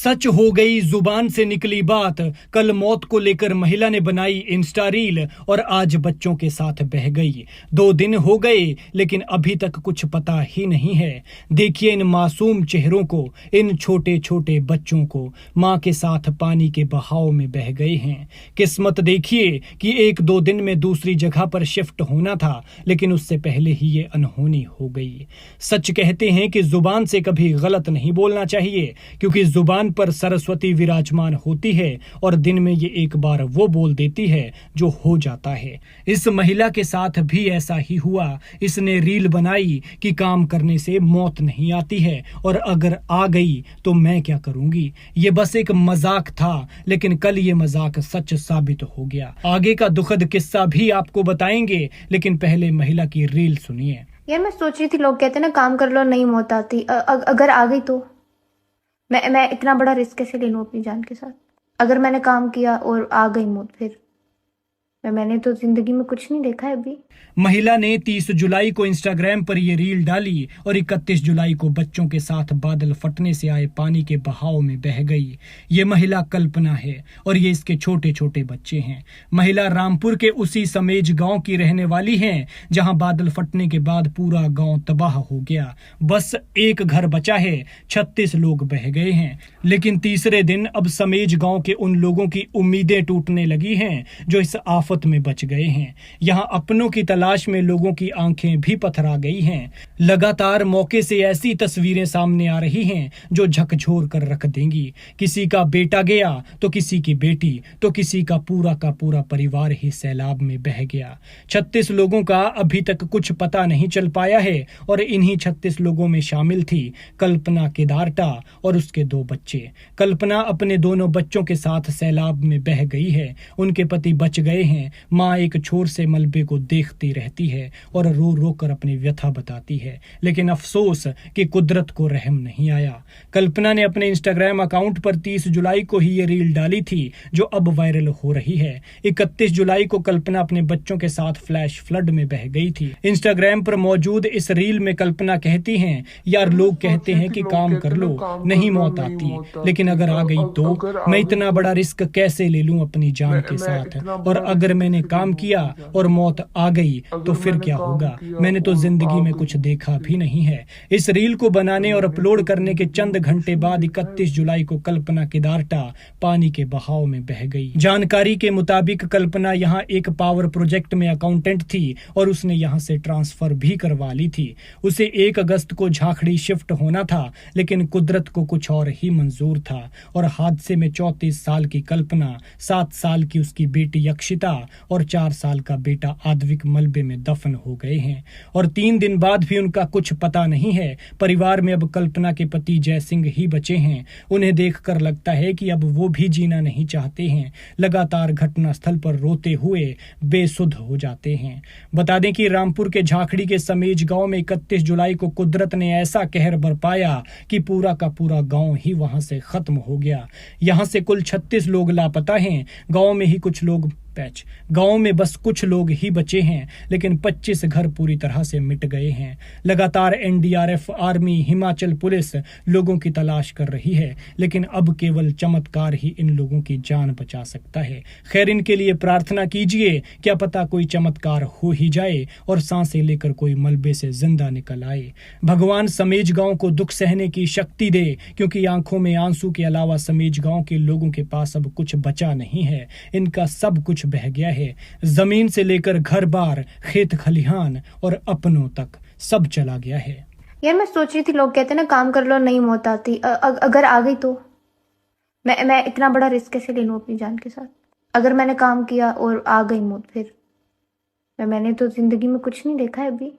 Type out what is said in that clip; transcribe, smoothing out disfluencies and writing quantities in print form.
सच हो गई जुबान से निकली बात। कल मौत को लेकर महिला ने बनाई इंस्टा रील और आज बच्चों के साथ बह गई। 2 दिन हो गए लेकिन अभी तक कुछ पता ही नहीं है। देखिए इन मासूम चेहरों को, इन छोटे छोटे बच्चों को। मां के साथ पानी के बहाव में बह गए हैं। किस्मत देखिए कि 1-2 दिन में दूसरी जगह पर शिफ्ट होना था, लेकिन उससे पहले ही ये अनहोनी हो गई। सच कहते हैं कि जुबान से कभी गलत नहीं बोलना चाहिए, क्योंकि जुबान पर सरस्वती विराजमान होती है और दिन में ये एक बार वो बोल देती है जो हो जाता है। इस महिला के साथ भी ऐसा ही हुआ। इसने रील बनाई कि काम करने से मौत नहीं आती है और अगर आ गई तो मैं क्या करूंगी। ये बस एक मजाक था, लेकिन कल ये मजाक सच साबित हो गया। आगे का दुखद किस्सा भी आपको बताएंगे, लेकिन पहले महिला की रील सुनिए। यार मैं सोच रही थी, लोग कहते हैं ना काम कर लो नहीं मौत आती। अगर आ गई तो मैं इतना बड़ा रिस्क कैसे ले लूं अपनी जान के साथ। अगर मैंने काम किया और आ गई मौत, फिर मैंने तो जिंदगी में कुछ नहीं देखा है अभी। महिला ने 30 जुलाई को इंस्टाग्राम पर यह रील डाली और 31 जुलाई को बच्चों के साथ बादल फटने से आए पानी के बहाव में बह गई। ये महिला कल्पना है और ये इसके छोटे छोटे बच्चे हैं। महिला रामपुर के उसी समेज गांव की रहने वाली है, जहां बादल फटने के बाद पूरा गांव तबाह हो गया। बस एक घर बचा है, 36 लोग बह गए हैं। लेकिन तीसरे दिन अब समेज गांव के उन लोगों की उम्मीदें टूटने लगी हैं जो इस आफत में बच गए हैं। यहां अपनों की तलाश में लोगों की आंखें भी पथरा गई हैं। लगातार मौके से ऐसी तस्वीरें सामने आ रही हैं जो झकझोर कर रख देंगी। किसी का बेटा गया तो किसी की बेटी, तो किसी का पूरा परिवार ही सैलाब में बह गया। 36 लोगों का अभी तक कुछ पता नहीं चल पाया है और इन्हीं 36 लोगों में शामिल थी कल्पना केदारटा और उसके 2 बच्चे। कल्पना अपने दोनों बच्चों के साथ सैलाब में बह गई है। उनके पति बच गए हैं। मां एक छोर से मलबे को देखती रहती है और रो रो कर अपनी व्यथा बताती है, लेकिन अफसोस कि कुदरत को रहम नहीं आया। कल्पना ने अपने इंस्टाग्राम अकाउंट पर 30 जुलाई को ही ये रील डाली थी जो अब वायरल हो रही है। 31 जुलाई को कल्पना अपने बच्चों के साथ फ्लैश फ्लड में बह गई थी। इंस्टाग्राम पर मौजूद इस रील में कल्पना कहती हैं, यार लोग कहते हैं कि काम कर लो नहीं मौत आती, लेकिन अगर आ गई तो मैं इतना बड़ा रिस्क कैसे ले लूं अपनी जान के साथ। और अगर मैंने काम किया और मौत आ गई तो फिर क्या होगा। मैंने तो जिंदगी में कुछ देखा भी नहीं है। इस रील को बनाने और अपलोड करने के चंद घंटे बाद 31 जुलाई को कल्पना केदारटा पानी के बहाव में बह गई। जानकारी के मुताबिक कल्पना यहाँ एक पावर प्रोजेक्ट में अकाउंटेंट थी और उसने यहाँ से ट्रांसफर भी करवा ली थी। उसे 1 अगस्त को झाखड़ी शिफ्ट होना था, लेकिन कुदरत को कुछ और ही मंजूर था और हादसे में 34 साल की कल्पना, 7 साल की उसकी बेटी यक्षिता और 4 साल का बेटा आद्विक मलबे में दफन हो गए हैं और 3 दिन बाद भी उनका कुछ पता नहीं है। परिवार में अब कल्पना के पति जय सिंह ही बचे हैं। उन्हें देखकर लगता है कि अब वो भी जीना नहीं चाहते हैं। लगातार घटनास्थल पर रोते हुए बेसुध हो जाते हैं। बता दें कि रामपुर के झाखड़ी के समेज गांव में 31 जुलाई को कुदरत ने ऐसा कहर बरपाया कि पूरा का पूरा गांव ही वहां से खत्म हो गया। यहां से कुल 36 लोग लापता हैं। गांव में बस कुछ लोग ही बचे हैं, लेकिन 25 घर पूरी तरह से मिट गए हैं। लगातार एनडीआरएफ, आर्मी, हिमाचल पुलिस लोगों की तलाश कर रही है, लेकिन अब केवल चमत्कार ही इन लोगों की जान बचा सकता है। खैर, इनके लिए प्रार्थना कीजिए, क्या पता कोई चमत्कार हो ही जाए और सांसें लेकर कोई मलबे से जिंदा निकल आए। भगवान समेज गांव को दुख सहने की शक्ति दे, क्योंकि आंखों में आंसू के अलावा समेज गांव के लोगों के पास अब कुछ बचा नहीं है। इनका सब कुछ बह गया है। जमीन से लेकर घर बार, खेत खलिहान और अपनों तक सब चला गया है। यार मैं सोच रही थी, लोग कहते हैं ना काम कर लो नहीं मौत आती। अगर आ गई तो मैं इतना बड़ा रिस्क कैसे ले लूं अपनी जान के साथ। अगर मैंने काम किया और आ गई मौत, फिर मैंने तो जिंदगी में कुछ नहीं देखा है अभी।